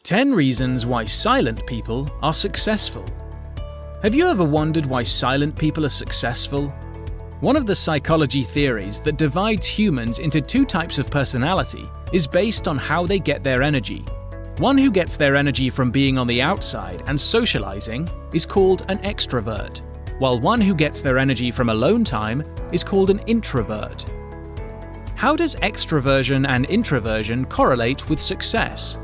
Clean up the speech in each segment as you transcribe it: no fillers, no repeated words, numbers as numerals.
10 reasons why silent people are successful. Have you ever wondered why silent people are successful? One of the psychology theories that divides humans into two types of personality is based on how they get their energy. One who gets their energy from being on the outside and socializing is called an extrovert, while one who gets their energy from alone time is called an introvert. How does extroversion and introversion correlate with success?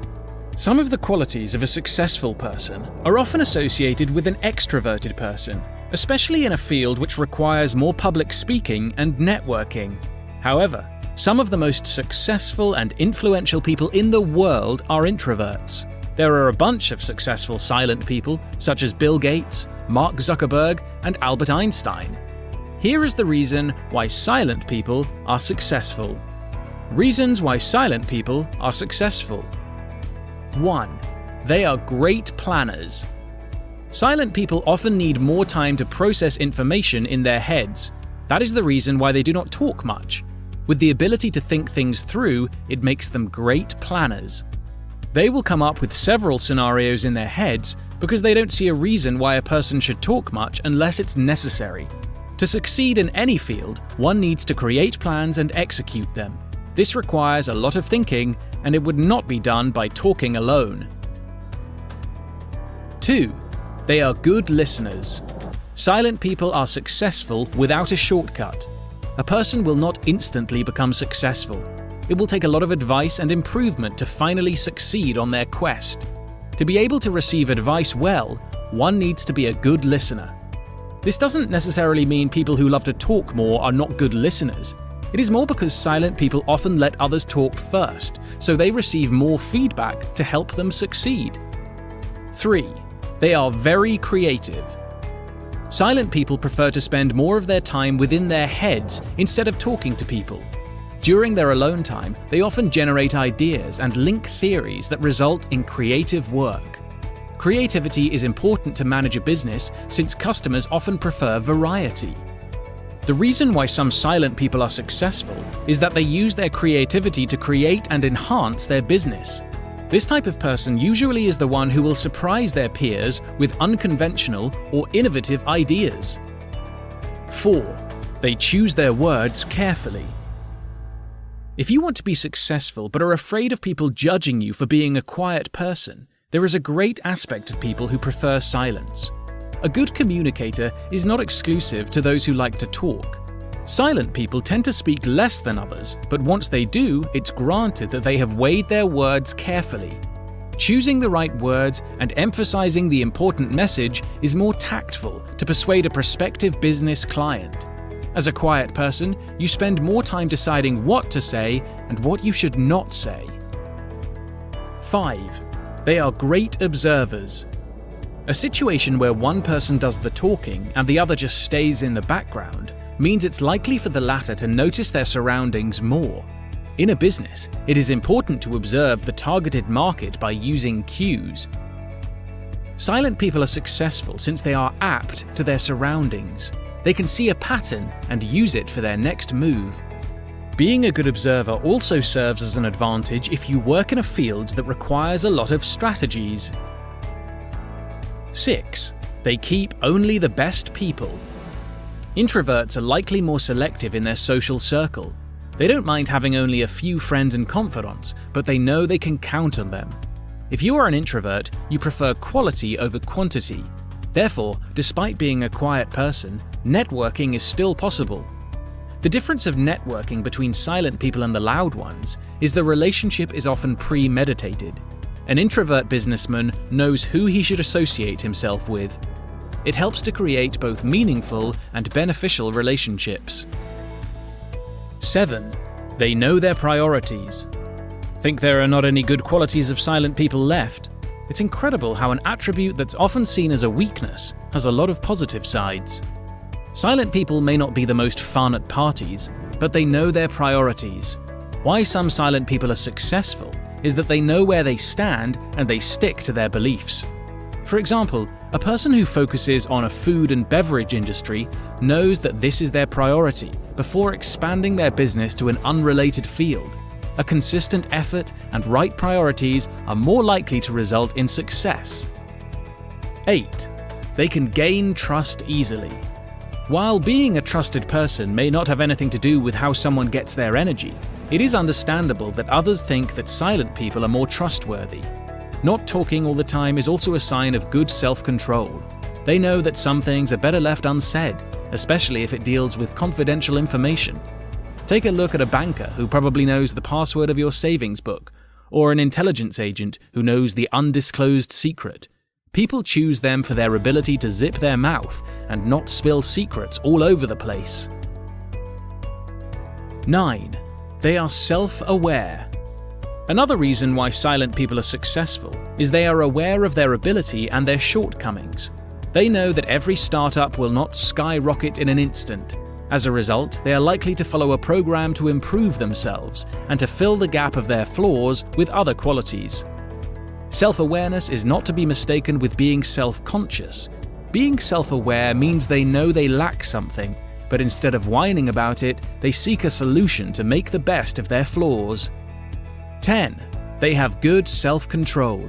Some of the qualities of a successful person are often associated with an extroverted person, especially in a field which requires more public speaking and networking. However, some of the most successful and influential people in the world are introverts. There are a bunch of successful silent people, such as Bill Gates, Mark Zuckerberg, and Albert Einstein. Here is the reason why silent people are successful. Reasons why silent people are successful. 1. They are great planners. Silent people often need more time to process information in their heads. That is the reason why they do not talk much. With the ability to think things through, it makes them great planners. They will come up with several scenarios in their heads because they don't see a reason why a person should talk much unless it's necessary. To succeed in any field, one needs to create plans and execute them. This requires a lot of thinking, and it would not be done by talking alone. 2. They are good listeners. Silent people are successful without a shortcut. A person will not instantly become successful. It will take a lot of advice and improvement to finally succeed on their quest. To be able to receive advice well, one needs to be a good listener. This doesn't necessarily mean people who love to talk more are not good listeners. It is more because silent people often let others talk first, so they receive more feedback to help them succeed. 3. They are very creative. Silent people prefer to spend more of their time within their heads instead of talking to people. During their alone time, they often generate ideas and link theories that result in creative work. Creativity is important to manage a business since customers often prefer variety. The reason why some silent people are successful is that they use their creativity to create and enhance their business. This type of person usually is the one who will surprise their peers with unconventional or innovative ideas. 4. They choose their words carefully. If you want to be successful but are afraid of people judging you for being a quiet person, there is a great aspect of people who prefer silence. A good communicator is not exclusive to those who like to talk. Silent people tend to speak less than others, but once they do, it's granted that they have weighed their words carefully. Choosing the right words and emphasizing the important message is more tactful to persuade a prospective business client. As a quiet person, you spend more time deciding what to say and what you should not say. 5. They are great observers. A situation where one person does the talking and the other just stays in the background means it's likely for the latter to notice their surroundings more. In a business, it is important to observe the targeted market by using cues. Silent people are successful since they are apt to their surroundings. They can see a pattern and use it for their next move. Being a good observer also serves as an advantage if you work in a field that requires a lot of strategies. 6. They keep only the best people. Introverts are likely more selective in their social circle. They don't mind having only a few friends and confidants, but they know they can count on them. If you are an introvert, you prefer quality over quantity. Therefore, despite being a quiet person, networking is still possible. The difference of networking between silent people and the loud ones is the relationship is often premeditated. An introvert businessman knows who he should associate himself with. It helps to create both meaningful and beneficial relationships. 7. They know their priorities. Think there are not any good qualities of silent people left? It's incredible how an attribute that's often seen as a weakness has a lot of positive sides. Silent people may not be the most fun at parties, but they know their priorities. Why some silent people are successful is that they know where they stand and they stick to their beliefs. For example, a person who focuses on a food and beverage industry knows that this is their priority before expanding their business to an unrelated field. A consistent effort and right priorities are more likely to result in success. 8. They can gain trust easily. While being a trusted person may not have anything to do with how someone gets their energy, it is understandable that others think that silent people are more trustworthy. Not talking all the time is also a sign of good self-control. They know that some things are better left unsaid, especially if it deals with confidential information. Take a look at a banker who probably knows the password of your savings book, or an intelligence agent who knows the undisclosed secret. People choose them for their ability to zip their mouth and not spill secrets all over the place. 9. They are self-aware. Another reason why silent people are successful is they are aware of their ability and their shortcomings. They know that every startup will not skyrocket in an instant. As a result, they are likely to follow a program to improve themselves and to fill the gap of their flaws with other qualities. Self-awareness is not to be mistaken with being self-conscious. Being self-aware means they know they lack something, but instead of whining about it, they seek a solution to make the best of their flaws. 10. They have good self-control.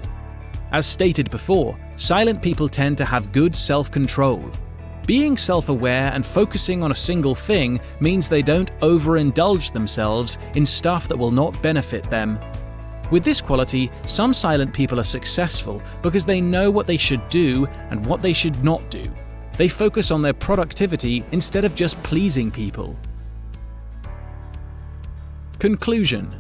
As stated before, silent people tend to have good self-control. Being self-aware and focusing on a single thing means they don't overindulge themselves in stuff that will not benefit them. With this quality, some silent people are successful because they know what they should do and what they should not do. They focus on their productivity instead of just pleasing people. Conclusion.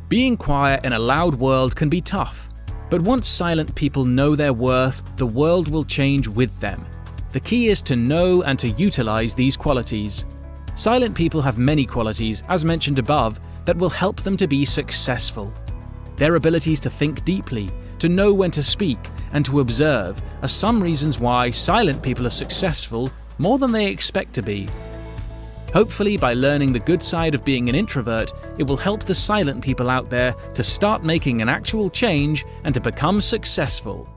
Being quiet in a loud world can be tough, but once silent people know their worth, the world will change with them. The key is to know and to utilize these qualities. Silent people have many qualities, as mentioned above, that will help them to be successful. Their abilities to think deeply, to know when to speak, and to observe are some reasons why silent people are successful more than they expect to be. Hopefully, by learning the good side of being an introvert, it will help the silent people out there to start making an actual change and to become successful.